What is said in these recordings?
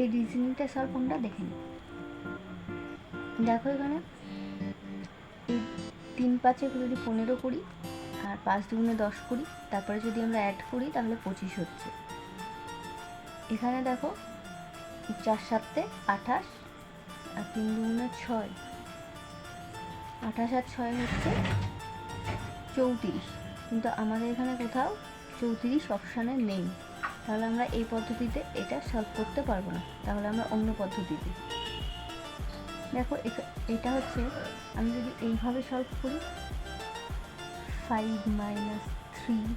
এই রিজনিংটা সলভ আমরা দেখে নিই। দেখো এখানে এই 3 5 যদি 15 করি আর 5 দুগুণে 10 করি, তারপরে যদি আমরা অ্যাড করি তাহলে 25 হচ্ছে। এখানে দেখো 4 7 28 আর 3 দুগুণে 6, 28 আর 6 হচ্ছে 34, কিন্তু আমাদের এখানে কোথাও 34 অপশানে নেই, তাহলে আমরা এই পদ্ধতিতে এটা সলভ করতে পারবো না, তাহলে আমরা অন্য পদ্ধতিতে। দেখো এটা হচ্ছে আমি যদি এইভাবে সলভ করি 5 - 3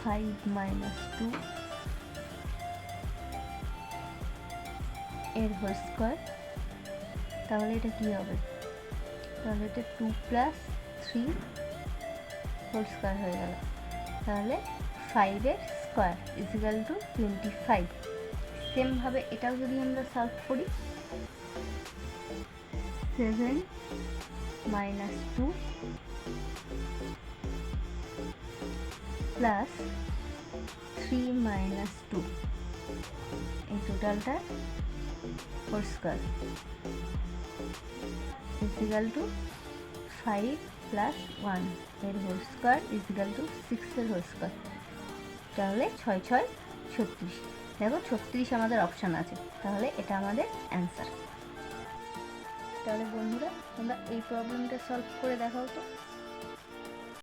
5 - 2 এর হোল স্কোয়ার, তাহলে এটা কি হবে, তাহলে এটা 2 + 3 হোল স্কোয়ার হয়ে গেল, তাহলে 5 এর স্কোয়ার ইজিক্যাল টু 25। সেমভাবে এটাও যদি আমরা সলভ করি 7 - 2 প্লাস 3 - 2, এই টোটালটা হোল স্কোয়ার ইজিক্যাল টু 5 + 1 এর হোল স্কোয়ার ইজিক্যাল টু 6 এর হোল স্কোয়ার, তাহলে 6 6 36। দেখো 36 আমাদের অপশান আছে, তাহলে এটা আমাদের অ্যান্সার। তাহলে বন্ধুরা তোমরা এই প্রবলেমটা সলভ করে দেখাও তো।